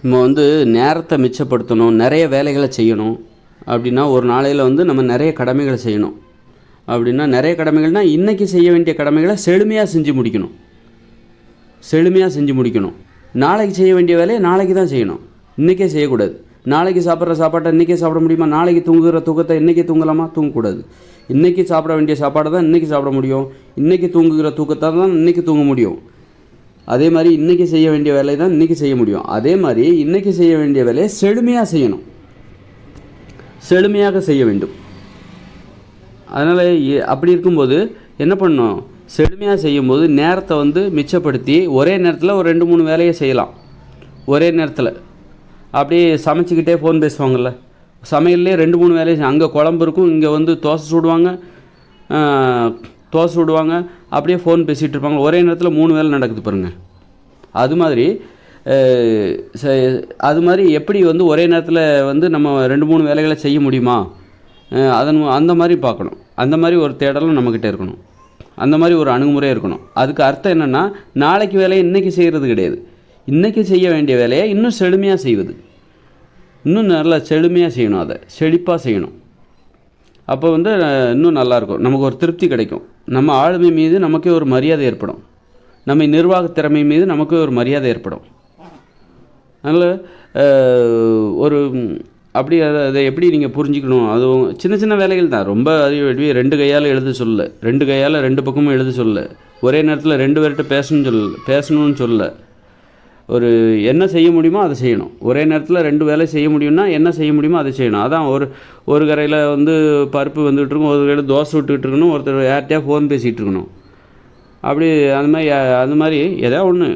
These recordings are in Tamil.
நம்ம நேரத்தை மிச்சப்படுத்தணும், நிறைய வேலைகளை செய்யணும் அப்படின்னா ஒரு நாளையில் நம்ம நிறைய கடமைகளை செய்யணும். அப்படின்னா நிறைய கடமைகள்னால் இன்றைக்கி செய்ய வேண்டிய கடமைகளை செழுமையாக செஞ்சு முடிக்கணும். நாளைக்கு செய்ய வேண்டிய வேலையை நாளைக்கு தான் செய்யணும், இன்றைக்கே செய்யக்கூடாது. நாளைக்கு சாப்பிட்ற சாப்பாட்டை இன்றைக்கே சாப்பிட முடியுமா? நாளைக்கு தூங்குகிற தூக்கத்தை இன்றைக்கே தூங்கலாமா? தூங்கக்கூடாது. இன்றைக்கி சாப்பிட வேண்டிய சாப்பாடை தான் இன்றைக்கி சாப்பிட முடியும், இன்றைக்கி தூங்குகிற தூக்கத்தை தான் இன்றைக்கி தூங்க முடியும். அதே மாதிரி இன்றைக்கி செய்ய வேண்டிய வேலையை தான் இன்றைக்கி செய்ய முடியும். அதே மாதிரி இன்றைக்கி செய்ய வேண்டிய வேலையை செழுமையாக செய்ய வேண்டும். அதனால் அப்படி இருக்கும்போது என்ன பண்ணணும், செழுமையாக செய்யும்போது நேரத்தை மிச்சப்படுத்தி ஒரே நேரத்தில் ஒரு 2-3 வேலையை செய்யலாம். ஒரே நேரத்தில் அப்படியே சமைச்சிக்கிட்டே ஃபோன் பேசுவாங்கள்ல, சமையல்லே 2-3 வேலையை அங்கே குழம்பு இருக்கும், இங்கே தோசை சுடுவாங்க, அப்படியே ஃபோன் பேசிகிட்டு இருப்பாங்க. ஒரே நேரத்தில் 3 வேலை நடக்குது பாருங்கள். அது மாதிரி எப்படி ஒரே நேரத்தில் நம்ம 2-3 வேலைகளை செய்ய முடியுமா, அந்த மாதிரி பார்க்கணும். அந்த மாதிரி ஒரு தேடலும் நம்மக்கிட்ட இருக்கணும், அந்த மாதிரி ஒரு அணுகுமுறை இருக்கணும். அதுக்கு அர்த்தம் என்னென்னா, நாளைக்கு வேலையை இன்றைக்கி செய்கிறது கிடையாது, இன்றைக்கி செய்ய வேண்டிய வேலையை இன்னும் செழுமையாக செய்வது, இன்னும் நல்லா செழுமையாக செய்யணும், அதை செழிப்பாக செய்யணும். அப்போ இன்னும் நல்லாயிருக்கும், நமக்கு ஒரு திருப்தி கிடைக்கும். நம்ம ஆளுமை மீது நமக்கே ஒரு மரியாதை ஏற்படும், நம்ம நிர்வாக திறமை மீது நமக்கே ஒரு மரியாதை ஏற்படும். அதனால் ஒரு அப்படி அதை எப்படி நீங்கள் புரிஞ்சிக்கணும், அதுவும் சின்ன சின்ன வேலைகள் தான், ரொம்ப அது 2 கையால் எழுத சொல்ல, 2 கையால் 2 பக்கமும் எழுத சொல்ல, ஒரே நேரத்தில் 2 பேர்கிட்ட பேசணும்னு சொல்ல. ஒரு என்ன செய்ய முடியுமோ அதை செய்யணும். ஒரே நேரத்தில் 2 வேலை செய்ய முடியும்னா என்ன செய்ய முடியுமோ அதை செய்யணும். அதான் ஒரு கரையில் பருப்பு வந்துகிட்டு இருக்கும், ஒரு கரையில் தோசை விட்டுக்கிட்டு இருக்கணும், ஒருத்தர் யார்கிட்டயா ஃபோன் பேசிகிட்டு இருக்கணும். அப்படி அந்த மாதிரி ஏதாவது ஒன்று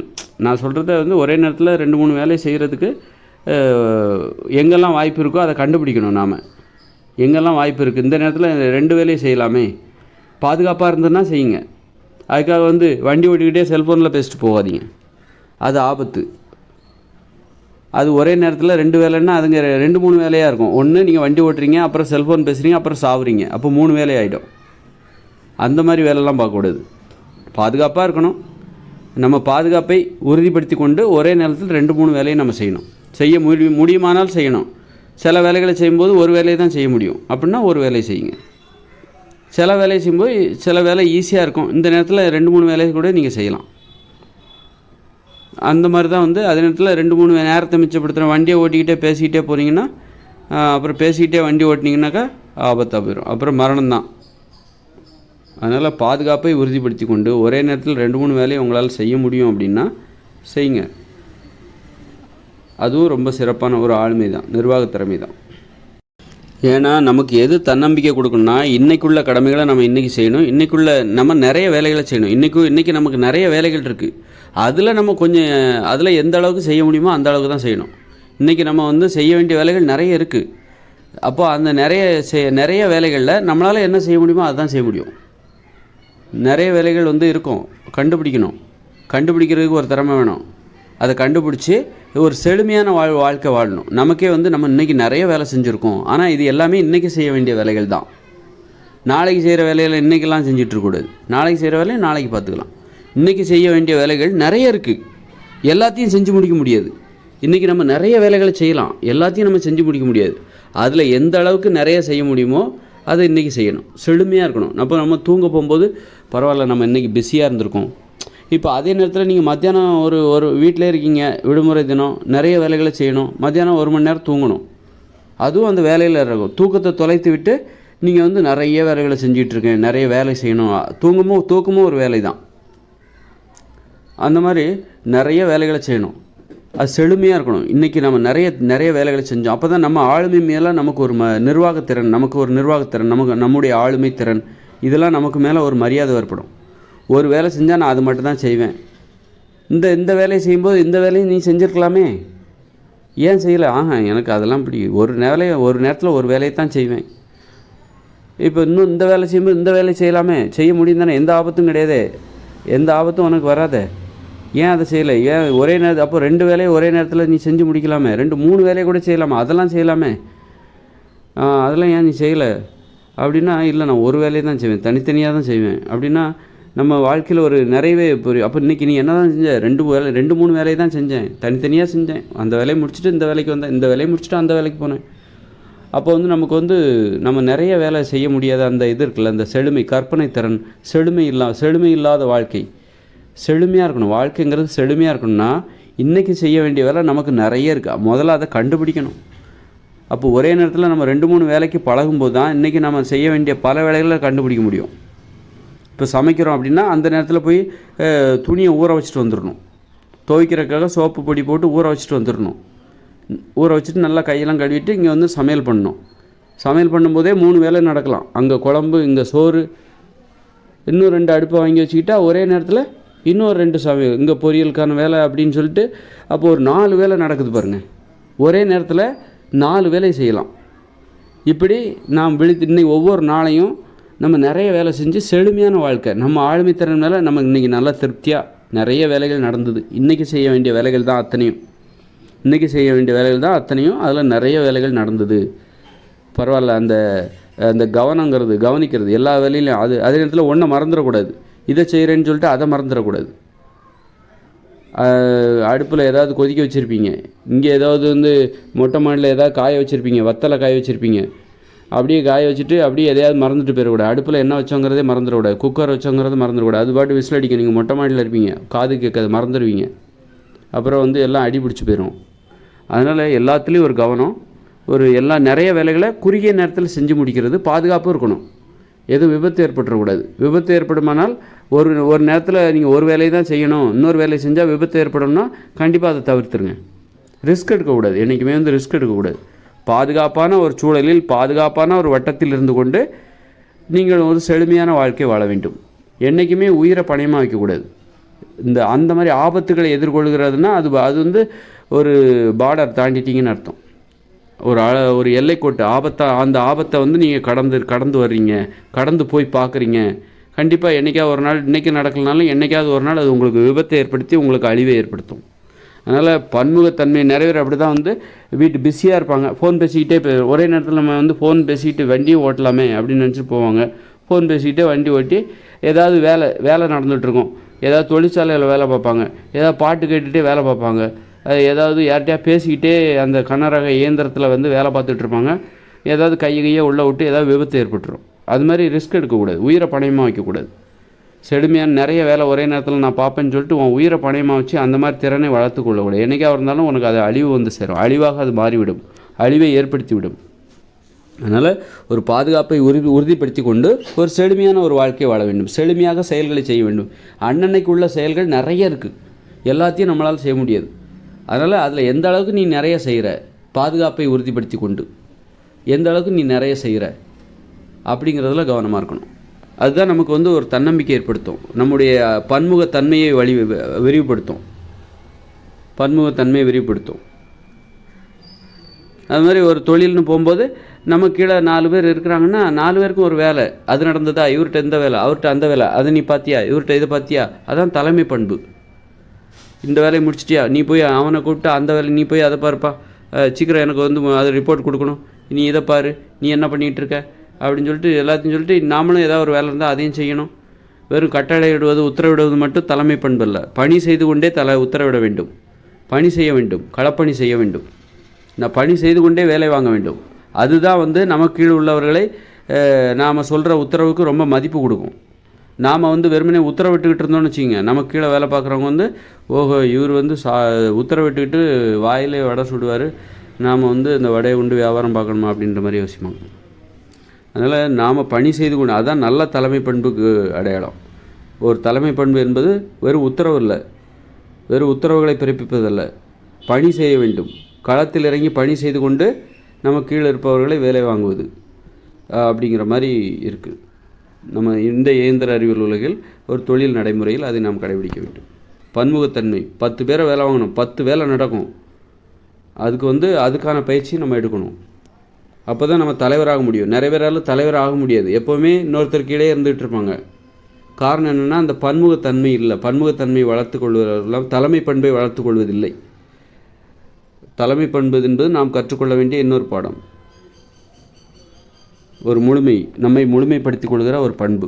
நான் சொல்கிறத ஒரே நேரத்தில் 2-3 வேலை செய்கிறதுக்கு எங்கெல்லாம் வாய்ப்பு இருக்கோ அதை கண்டுபிடிக்கணும். நாம் எங்கெல்லாம் வாய்ப்பு இருக்குது, இந்த நேரத்தில் 2 வேலையை செய்யலாமே, பாதுகாப்பாக இருந்ததுன்னா செய்யுங்க. அதுக்காக வண்டி ஓட்டிக்கிட்டே செல்ஃபோனில் பேசிட்டு போகாதீங்க, அது ஆபத்து. அது ஒரே நேரத்தில் 2 வேலைன்னா அதுங்க 2-3 வேலையாக இருக்கும். ஒன்று நீங்கள் வண்டி ஓட்டுறீங்க, அப்புறம் செல்ஃபோன் பேசுகிறீங்க, அப்புறம் சாவுறீங்க, அப்போ 3 வேலை ஆகிடும். அந்த மாதிரி வேலைலாம் பார்க்கக்கூடாது, பாதுகாப்பாக இருக்கணும். நம்ம பாதுகாப்பை உறுதிப்படுத்தி கொண்டு ஒரே நேரத்தில் 2-3 வேலையை நம்ம செய்யணும். செய்ய முடியுமானால் செய்யணும். சில வேலைகளை செய்யும்போது ஒரு வேலையை தான் செய்ய முடியும், அப்படின்னா ஒரு வேலையை செய்யுங்க. சில வேலையை செய்யும்போது சில வேலை ஈஸியாக இருக்கும், இந்த நேரத்தில் 2-3 வேலையை கூட நீங்கள் செய்யலாம். அந்த மாதிரி தான் அதே நேரத்தில் 2-3 நேரத்தை மிச்சப்படுத்துகிற வண்டியை ஓட்டிக்கிட்டே பேசிக்கிட்டே போகிறீங்கன்னா, அப்புறம் பேசிக்கிட்டே வண்டி ஓட்டினீங்கன்னாக்கா ஆபத்தாக போயிடும், அப்புறம் மரணம் தான். அதனால் பாதுகாப்பை உறுதிப்படுத்தி கொண்டு ஒரே நேரத்தில் 2-3 வேலையை உங்களால் செய்ய முடியும் அப்படின்னா செய்யுங்க. அதுவும் ரொம்ப சிறப்பான ஒரு ஆளுமை தான், நிர்வாகத்திறமை தான். ஏன்னா நமக்கு எது தன்னம்பிக்கை கொடுக்கணும்னா, இன்றைக்குள்ள கடமைகளை நம்ம இன்றைக்கி செய்யணும், இன்றைக்குள்ள நம்ம நிறைய வேலைகளை செய்யணும். இன்றைக்கி நமக்கு நிறைய வேலைகள் இருக்குது, அதில் நம்ம அதில் எந்த அளவுக்கு செய்ய முடியுமோ அந்த அளவுக்கு தான் செய்யணும். இன்றைக்கி நம்ம செய்ய வேண்டிய வேலைகள் நிறைய இருக்குது. அப்போ அந்த நிறைய வேலைகளில் நம்மளால் என்ன செய்ய முடியுமோ அதுதான் செய்ய முடியும். நிறைய வேலைகள் இருக்கும், கண்டுபிடிக்கிறதுக்கு ஒரு திறமை வேணும். அதை கண்டுபிடிச்சி ஒரு செழுமையான வாழ்க்கை வாழணும். நமக்கே நம்ம இன்றைக்கி நிறைய வேலை செஞ்சுருக்கோம், ஆனால் இது எல்லாமே இன்றைக்கி செய்ய வேண்டிய வேலைகள் தான். நாளைக்கு செய்கிற வேலையில் இன்றைக்கெல்லாம் செஞ்சிட்ருக்கூடாது, நாளைக்கு செய்கிற வேலையை நாளைக்கு பார்த்துக்கலாம். இன்றைக்கி செய்ய வேண்டிய வேலைகள் நிறைய இருக்குது, எல்லாத்தையும் செஞ்சு முடிக்க முடியாது. இன்றைக்கி நம்ம நிறைய வேலைகளை செய்யலாம், எல்லாத்தையும் நம்ம செஞ்சு முடிக்க முடியாது. அதில் எந்த அளவுக்கு நிறைய செய்ய முடியுமோ அதை இன்றைக்கி செய்யணும், செழுமையாக இருக்கணும். நம்ம தூங்க போகும்போது பரவாயில்ல, நம்ம இன்றைக்கி பிஸியாக இருந்திருக்கோம். இப்போ அதே நேரத்தில் நீங்கள் மத்தியானம் ஒரு வீட்டிலே இருக்கீங்க, விடுமுறை தினம், நிறைய வேலைகளை செய்யணும், மத்தியானம் 1 மணி நேரம் தூங்கணும், அதுவும் அந்த வேலையில் இருக்கும். தூக்கத்தை தொலைத்து விட்டு நீங்கள் நிறைய வேலைகளை செஞ்சிட்ருக்கேன், நிறைய வேலை செய்யணும், தூக்கமும் ஒரு வேலை தான். அந்த மாதிரி நிறைய வேலைகளை செய்யணும், அது செழுமையாக இருக்கணும். இன்றைக்கி நம்ம நிறைய வேலைகளை செஞ்சோம், அப்போ தான் நம்ம ஆளுமை மேலே நமக்கு ஒரு நிர்வாகத்திறன், நம்முடைய ஆளுமை திறன், இதெல்லாம் நமக்கு மேலே ஒரு மரியாதை ஏற்படும். ஒரு வேலை செஞ்சால் நான் அது மட்டும் தான் செய்வேன், இந்த வேலையை செய்யும்போது இந்த வேலையை நீ செஞ்சுருக்கலாமே, ஏன் செய்யலை? எனக்கு அதெல்லாம் ஒரு நேரத்தில் ஒரு வேலையை தான் செய்வேன். இப்போ இன்னும் இந்த வேலை செய்யும்போது இந்த வேலையை செய்யலாமே, செய்ய முடியும் தானே, எந்த ஆபத்தும் கிடையாதே, எந்த ஆபத்தும் உனக்கு வராதே, ஏன் அதை செய்யலை? ஏன் ஒரே நேரத்தில் அப்போ 2 வேலையை ஒரே நேரத்தில் நீ செஞ்சு முடிக்கலாமே, 2-3 வேலையை கூட செய்யலாமா, அதெல்லாம் செய்யலாமே, அதெல்லாம் ஏன் நீ செய்யலை அப்படின்னா, இல்லை நான் ஒரு வேலையை தான் செய்வேன், தனித்தனியாக தான் செய்வேன் அப்படின்னா, நம்ம வாழ்க்கையில் ஒரு நிறைவே புரியும். அப்போ இன்றைக்கி நீ என்ன தான் செஞ்ச? 2-3 வேலையை தான் செஞ்சேன், தனித்தனியாக செஞ்சேன். அந்த வேலையை முடிச்சுட்டு இந்த வேலைக்கு வந்தேன், இந்த வேலையை முடிச்சுட்டு அந்த வேலைக்கு போனேன். அப்போ வந்து நமக்கு வந்து நம்ம நிறைய வேலை செய்ய முடியாத அந்த இது இருக்குல்ல, அந்த செழுமை, கற்பனை திறன், செழுமை இல்லாத வாழ்க்கை. செழுமையாக இருக்கணும். வாழ்க்கைங்கிறது செழுமையாக இருக்கணும்னா இன்றைக்கி செய்ய வேண்டிய வேலை நமக்கு நிறைய இருக்குது. முதல்ல அதை கண்டுபிடிக்கணும். அப்போ ஒரே நேரத்தில் நம்ம 2-3 வேலைக்கு பழகும்போது தான் இன்றைக்கி நம்ம செய்ய வேண்டிய பல வேலைகளை கண்டுபிடிக்க முடியும். இப்போ சமைக்கிறோம் அப்படின்னா அந்த நேரத்தில் போய் துணியை ஊற வச்சுட்டு வந்துடணும். துவைக்கிறதுக்காக சோப்பு பொடி போட்டு ஊற வச்சுட்டு வந்துடணும். ஊற வச்சுட்டு நல்லா கையெல்லாம் கழுவிட்டு இங்கே வந்து சமையல் பண்ணணும். சமையல் பண்ணும்போதே 3 வேலை நடக்கலாம். அங்கே குழம்பு, இங்கே சோறு, இன்னும் 2 அடுப்பை வாங்கி வச்சுக்கிட்டா ஒரே நேரத்தில் இன்னொரு 2 சமையல், இங்கே பொரியலுக்கான வேலை அப்படின்னு சொல்லிட்டு அப்போது ஒரு 4 வேலை நடக்குது பாருங்கள். ஒரே நேரத்தில் 4 வேலை செய்யலாம். இப்படி நாம் இன்னைக்கு ஒவ்வொரு நாளையும் நம்ம நிறைய வேலை செஞ்சு செழுமையான வாழ்க்கை, நம்ம ஆளுமைத்திறன் மேலே நம்ம இன்றைக்கி நல்லா திருப்தியாக நிறைய வேலைகள் நடந்தது. இன்றைக்கி செய்ய வேண்டிய வேலைகள் தான் அத்தனையும், அதில் நிறைய வேலைகள் நடந்தது. பரவாயில்ல. அந்த கவனிக்கிறது எல்லா வேலையிலையும். அதே நேரத்தில் ஒன்றை மறந்துடக்கூடாது. இதை செய்கிறேன்னு சொல்லிட்டு அதை மறந்துடக்கூடாது. அடுப்பில் ஏதாவது கொதிக்க வச்சுருப்பீங்க, இங்கே ஏதாவது வந்து மொட்டை மாடியில் ஏதாவது காய வச்சுருப்பீங்க, வத்தலை காய வச்சுருப்பீங்க. அப்படியே காய வச்சுட்டு அப்படியே எதையாவது மறந்துட்டு போயிடக்கூடாது. அடுப்பில் என்ன வச்சோங்கிறதே மறந்துடக்கூடாது. குக்கர் வச்சோங்கிறத மறந்துடக்கூடாது. அது பாட்டு விசில் அடிக்க, நீங்கள் மொட்டை மாடியில் இருப்பீங்க, காது கேட்காது, மறந்துடுவீங்க. அப்புறம் வந்து எல்லாம் அடி பிடிச்சி போயிடும். அதனால் எல்லாத்துலேயும் ஒரு கவனம், நிறைய வேலைகளை குறுகிய நேரத்தில் செஞ்சு முடிக்கிறது, பாதுகாப்பும் இருக்கணும். எதுவும் விபத்து ஏற்பட்டுறக்கூடாது. விபத்து ஏற்படுமானால் ஒரு நேரத்தில் நீங்கள் ஒரு வேலையை தான் செய்யணும், இன்னொரு வேலையை செஞ்சால் விபத்து ஏற்படும்னா கண்டிப்பாக அதை தவிர்த்துருங்க. ரிஸ்க் எடுக்கக்கூடாது. என்றைக்குமே வந்து ரிஸ்க் எடுக்கக்கூடாது. பாதுகாப்பான ஒரு சூழலில், பாதுகாப்பான ஒரு வட்டத்தில் இருந்து கொண்டு நீங்கள் ஒரு செழுமையான வாழ்க்கை வாழ வேண்டும். என்றைக்குமே உயிரை பணயமாக வைக்கக்கூடாது. அந்த மாதிரி ஆபத்துகளை எதிர்கொள்கிறதுனா அது வந்து ஒரு பார்டர் தாண்டிட்டீங்கன்னு அர்த்தம். ஒரு எல்லைக்கோட்டு அந்த ஆபத்தை வந்து நீங்கள் கடந்து வர்றீங்க, கடந்து போய் பார்க்குறீங்க. கண்டிப்பாக என்றைக்காவது ஒரு நாள், இன்றைக்கி நடக்கலனாலும் என்றைக்காவது ஒரு நாள் அது உங்களுக்கு விபத்தை ஏற்படுத்தி உங்களுக்கு அழிவை ஏற்படுத்தும். அதனால் பன்முகத்தன்மை நிறைய பேர் அப்படி தான் வந்து பிஸியாக இருப்பாங்க. ஃபோன் பேசிக்கிட்டே ஒரே நேரத்தில் நம்ம வந்து ஃபோன் பேசிக்கிட்டு வண்டியும் ஓட்டலாமே அப்படின்னு நினச்சிட்டு போவாங்க. ஃபோன் பேசிக்கிட்டே வண்டி ஓட்டி ஏதாவது வேலை நடந்துகிட்ருக்கோம். ஏதாவது தொழிற்சாலையில் வேலை பார்ப்பாங்க, ஏதாவது பாட்டு கேட்டுகிட்டே வேலை பார்ப்பாங்க, ஏதாவது யார்கிட்டயா பேசிக்கிட்டே அந்த கனரக இயந்திரத்தில் வந்து வேலை பார்த்துட்ருப்பாங்க. ஏதாவது கையை உள்ளே விட்டு ஏதாவது விபத்து ஏற்பட்டுரும். அது மாதிரி ரிஸ்க் எடுக்கக்கூடாது. உயிரை பணயமாக வைக்கக்கூடாது. செழுமையான நிறைய வேலை ஒரே நேரத்தில் நான் பார்ப்பேன்னு சொல்லிட்டு உன் உயிரை பணயமாக வச்சு அந்த மாதிரி திறனை வளர்த்து கொள்ளக்கூடாது. என்றைக்காக இருந்தாலும் உனக்கு அது அழிவு வந்து சேரும். அழிவாக அது மாறிவிடும், அழிவை ஏற்படுத்திவிடும். அதனால் ஒரு பாதுகாப்பை உறுதிப்படுத்தி கொண்டு ஒரு செழுமையான ஒரு வாழ்க்கையை வாழ வேண்டும். செழுமையாக செயல்களை செய்ய வேண்டும். அன்னன்னைக்கு உள்ள செயல்கள் நிறைய இருக்குது, எல்லாத்தையும் நம்மளால் செய்ய முடியாது. அதனால் அதில் எந்த அளவுக்கு நீ நிறைய செய்கிற, பாதுகாப்பை உறுதிப்படுத்தி கொண்டு எந்த அளவுக்கு நீ நிறைய செய்கிற அப்படிங்கிறதுல கவனமாக இருக்கணும். அதுதான் நமக்கு வந்து ஒரு தன்னம்பிக்கை ஏற்படுத்தும், நம்முடைய பன்முகத்தன்மையை விரிவுபடுத்தும். அது மாதிரி ஒரு தொழில்னு போகும்போது நம்ம கீழே 4 பேர் இருக்கிறாங்கன்னா 4 பேருக்கும் ஒரு வேலை. அது நடந்ததா, இவர்கிட்ட இந்த வேலை, அவர்கிட்ட அந்த வேலை, அதை நீ பார்த்தியா, இவர்கிட்ட இதை பார்த்தியா. அதான் தலைமை பண்பு. இந்த வேலையை முடிச்சிட்டியா, நீ போய் அவனை கூப்பிட்டு அந்த வேலை நீ போய் அதை பாருப்பா, சீக்கிரம் எனக்கு வந்து அதை ரிப்போர்ட் கொடுக்கணும், நீ இதை பாரு, நீ என்ன பண்ணிகிட்டு இருக்க அப்படின்னு சொல்லிட்டு எல்லாத்தையும் சொல்லிட்டு நாமளும் ஏதாவது ஒரு வேலை இருந்தால் அதையும் செய்யணும். வெறும் கட்டளையிடுவது, உத்தரவிடுவது மட்டும் தலைமை பண்பு அல்ல. பணி செய்து கொண்டே உத்தரவிட வேண்டும், பணி செய்ய வேண்டும், களப்பணி செய்ய வேண்டும். நான் பணி செய்து கொண்டே வேலை வாங்க வேண்டும். அதுதான் வந்து நமக்கு கீழே உள்ளவர்களை நாம் சொல்கிற உத்தரவுக்கு ரொம்ப மதிப்பு கொடுக்கும். நாம் வந்து வெறுமனே உத்தரவிட்டுக்கிட்டு இருந்தோம்னு வச்சுக்கோங்க, நமக்கு கீழே வேலை பார்க்குறவங்க வந்து ஓஹோ இவர் வந்து உத்தரவிட்டுக்கிட்டு வாயிலே வடை சுடுவார், நாம் வந்து இந்த வடையை உண்டு வியாபாரம் பார்க்கணுமா அப்படின்ற மாதிரி யோசிப்பாங்க. அதனால் நாம் பணி செய்து கொண்டு, அதுதான் நல்ல தலைமை பண்புக்கு அடையாளம். ஒரு தலைமை பண்பு என்பது வெறும் உத்தரவு இல்லை, வெறும் உத்தரவுகளை பிறப்பிப்பதல்ல, பணி செய்ய வேண்டும். களத்தில் இறங்கி பணி செய்து கொண்டு நம்ம கீழே இருப்பவர்களை வேலை வாங்குவது அப்படிங்கிற மாதிரி இருக்குது. நம்ம இந்த இயந்திர அறிவியல் உலகில் ஒரு தொழில் நடைமுறையில் அதை நாம் கடைபிடிக்க வேண்டும். பன்முகத்தன்மை. 10 பேரை வேலை வாங்கணும், 10 வேலை நடக்கும். அதுக்கு வந்து அதுக்கான பயிற்சி நம்ம எடுக்கணும். அப்போ தான் நம்ம தலைவராக முடியும். நிறைய பேரால் தலைவராக முடியாது, எப்போவுமே இன்னொருத்தர் கீழே இருந்துகிட்டு இருப்பாங்க. காரணம் என்னென்னா அந்த பன்முகத்தன்மை இல்லை. பன்முகத்தன்மை வளர்த்து கொள்வதெல்லாம் தலைமை பண்பை வளர்த்து கொள்வதில்லை. தலைமை பண்பு என்பது நாம் கற்றுக்கொள்ள வேண்டிய இன்னொரு பாடம். ஒரு நம்மை முழுமைப்படுத்திக் கொள்கிற ஒரு பண்பு.